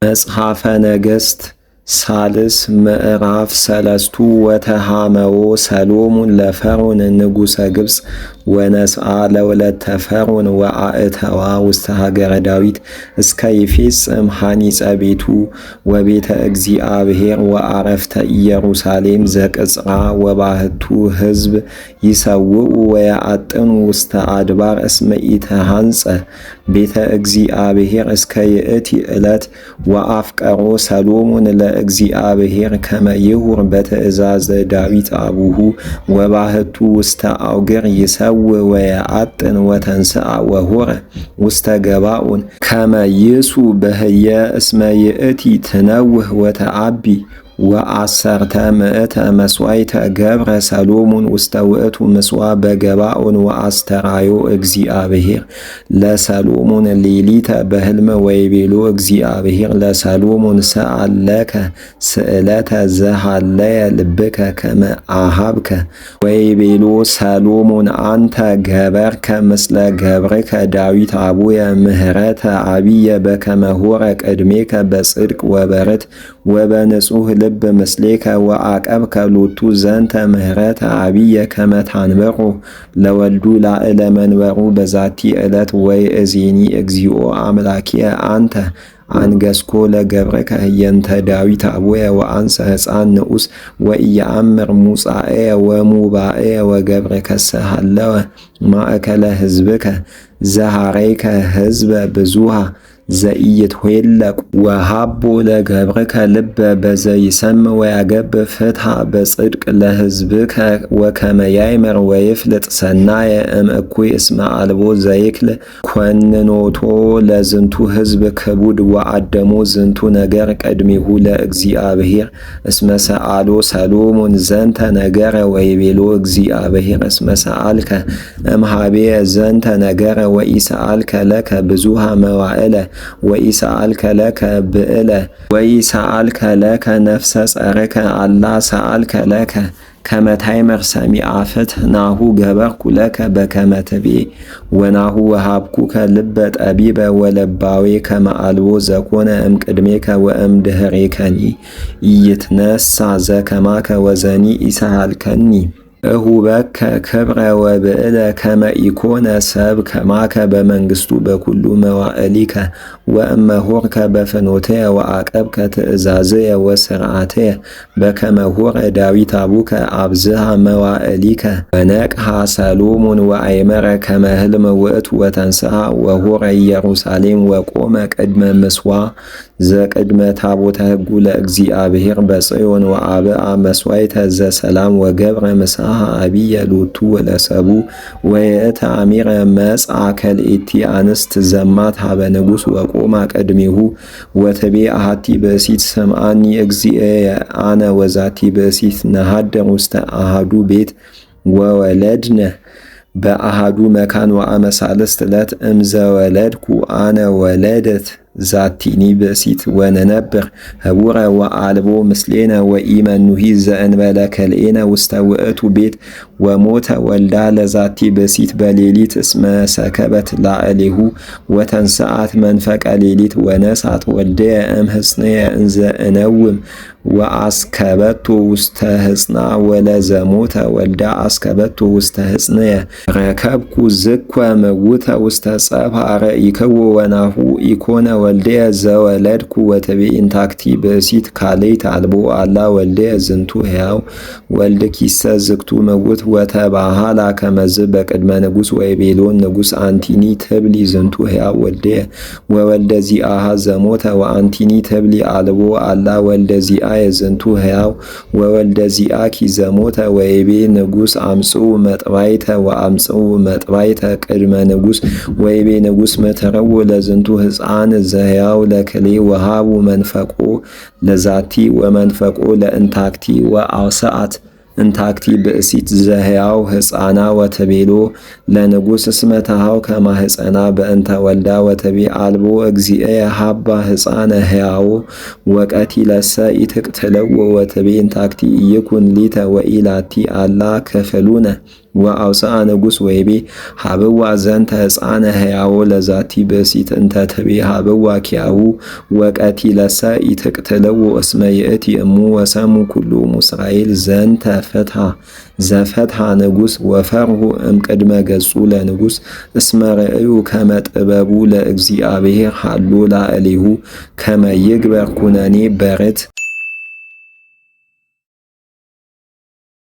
መጽሐፈ ነገሥት ሳልስ ምዕራፍ ሰለስቱ ወተሃመዎ ሰሎሞን ለፈርዖን ንጉሠ ግብፅ ወነስአ ለወለተ ፈርዖን ወአእተዋ ውስተ ሀገረ ዳዊት እስከ ይፌጽም ሐኒጸ ቤቱ ወቤተ እግዚአብሔር ወአረፍተ ኢየሩሳሌም ዘቅጽራ ወባህቱ ሕዝብ ይሰውኡ ወያአጥኑ ውስተ አድባር እስመ ኢተሃንጸ ቤተ እግዚአብሔር እስከ ይእቲ ዕለት ወአፍቀሮ ሰሎሞን ለእግዚአብሔር ከመ ይሁር በትእዛዘ ዳዊት አቡሁ ወባህቱ ውስተ አውግር ይሰው ወየአጥን ወተንስአ ወሆረ ውስተ ገባኦን ከመ ይሱ በህየ እስመ ይእቲ ትነውህ ወተአቢ ወአሰርተ ምእተ መስዋዕተ ገብረ ሰሎሞን ውስተ ውእቱ ምስዋ በገባኦን ወአስተራዮ እግዚአብሔር ለሰሎሞን ሌሊተ በሕልመ ወይቤሎ እግዚአብሔር ለሰሎሞን ሰአለከ ስእለተ ዘሃለየ ልብከ ከመ አሃብከ ወይቤሎ ሰሎሞን አንተ ገበርከ ምስለ ገብርከ ዳዊት አቡየ ምህረተ አብየ በከመ ሆረ ቅድሜከ በጽድቅ ወበረት ወበንጹህ ልብ ምስሌከ ወአቀብከ ሎቱ ዘንተ ምህረተ አብየ ከመ ታንበሮ ለወልዱ ላዕለ መንበሩ በዛቲ ዕለት ወይ እዜኒ እግዚኦ አምላኪየ አንተ አንገስኮ ለገብርከ ህየንተ ዳዊት አቡየ ወአንሰ ሕፃን ንዑስ ወኢየአምር ሙጻኤየ ወሙባኤየ ወገብርከሰ ሃለወ ማእከለ ሕዝብከ ዘሃረይከ ሕዝበ ብዙሃ ዘኢይትኄለቁ ወሃቦ ለገብርከ ልበ በዘይሰም ወያገብ ፍትሐ በጽድቅ ለሕዝብከ ወከመ ያይመር ወይፍልጥ ሰናየ እምእኩይ እስመ አልቦ ዘይክል ኮንኖቶ ለዝንቱ ሕዝብ ክቡድ ወአደሞ ዝንቱ ነገር ቀድሚሁ ለእግዚአብሔር እስመ ሰአሎ ሰሎሞን ዘንተ ነገረ ወይቤሎ እግዚአብሔር እስመ ሰአልከ እምኀቤየ ዘንተ ነገረ ወኢሰአልከ ለከ ብዙሃ መዋዕለ ወኢሰአልከ ለከ ብዕለ ወኢሰአልከ ለከ ነፍሰ ጸርከ አላ ሰአልከ ለከ ከመ ታይመር ሰሚዐ ፍትሕ ናሁ ገበርኩ ለከ በከመ ትቤ ወናሁ ወሃብኩከ ልበ ጠቢበ ወለባዌ ከመ አልቦ ዘኮነ እምቅድሜከ ወእምድኅሬከኒ ኢይትነሣ ዘከማከ ወዘኒ ኢሰሃልከኒ እሁበከ ክብረ ወብዕለ ከመ ኢኮነ ሰብ ከማከ በመንግሥቱ በኩሉ መዋዕሊከ ወእመ ሆርከ በፍኖትየ ወአቀብከ ትእዛዝየ ወስርዓትየ በከመ ሆረ ዳዊት አቡከ አብዝሃ መዋዕሊከ ወነቅሐ ሰሎሞን ወአይመረ ከመ ሕልም ውእቱ ወተንሥአ ወሆረ ኢየሩሳሌም ወቆመ ቅድመ ምስዋ ዘቅድመ ታቦተ ሕጉ ለእግዚአብሔር በጽዮን ወአብአ መስዋዕተ ዘሰላም ወገብረ ምስሐ አብየ ሎቱ ወለሰቡ ወየእተ አሚረ መጽአ ከልኤቲ አንስት ዘማት ሀበ ንጉሥ ወቆማ ቅድሚሁ ወትቤ አሐቲ ብእሲት ስምዓኒ እግዚእየ አነ ወዛቲ ብእሲት ነሃድር ውስተ አሐዱ ቤት ወወለድነ በአሐዱ መካን ወአመ ሣልስት ዕለት እምዘወለድኩ አነ ወለደት ዛቲኒ ብእሲት ወነነብር ህቡረ ወአልቦ ምስሌነ ወኢመኑሂ ዘእንበለ ከልኤነ ውስተ ውእቱ ቤት ወሞተ ወልዳ ለዛቲ ብእሲት በሌሊት እስመ ሰከበት ላዕሌሁ ወተንስአት መንፈቀ ሌሊት ወነሳት ወልደየ እምሕፅንየ እንዘ እነውም ወአስከበቶ ውስተ ሕፅና ወለዘሞተ ወልዳ አስከበቶ ውስተ ሕፅንየ ረከብኩ ዝክወ ምውተ ውስተ ጸብሐ ረኢክዎ ወናሁ ኢኮነ ወልደየ ዘወለድኩ ወትቤ ኢንታክቲ ብእሲት ካልእት አልቦ አላ ወልደየ ዝንቱ ሕያው ወልድ ኪሰ ዝክቱ ምውት ወተባሃላ ከመዝ በቅድመ ንጉሥ ወይቤሎን ንጉሥ አንቲኒ ትብሊ ዝንቱ ሕያው ወልደየ ወወልደ ዚአሃ ዘሞተ ወአንቲኒ ትብሊ አልቦ አላ ወልደ ዚአየ ዝንቱ ሕያው ወወልደ ዚአኪ ዘሞተ ወይቤ ንጉሥ አምጽኡ መጥባይተ ወአምጽኡ መጥባይተ ቅድመ ንጉሥ ወይቤ ንጉሥ ምትርዎ ለዝንቱ ሕፃን ዘሕያው ለክሌ ወሃቡ መንፈቆ ለዛቲ ወመንፈቆ ለእንታክቲ ወአውሰአት እንታክቲ ብእሲት ዘሕያው ሕፃና ወትቤሎ ለንጉሥ እስመ ተሃው ከማህፀና በእንተ ወልዳ ወትቤ አልቦ እግዚእየ ሃባ ሕፃነ ሕያው ወቀቲለሰ ኢትቅትለዎ ወትቤ እንታክቲ ኢይኩን ሊተ ወኢላቲ አላ ክፍሉነ ወአውፅአ ንጉሥ ወይቤ ሀብዋ ዘንተ ሕፃነ ሕያዎ ለዛቲ ብእሲት እንተ ትቤ ሀብዋ ኪያሁ ወቀቲለሰ ኢትቅትልዎ እስመ ይእቲ እሙ ወሰሙ ኩሎሙ እስራኤል ዘንተ ፍትሐ ዘፈትሐ ንጉሥ ወፈርሁ እምቅድመ ገጹ ለንጉሥ እስመ ርእዩ ከመ ጥበቡ ለእግዚአብሔር ሀሎ ላዕሌሁ ከመ ይግበር ኩነኔ በርት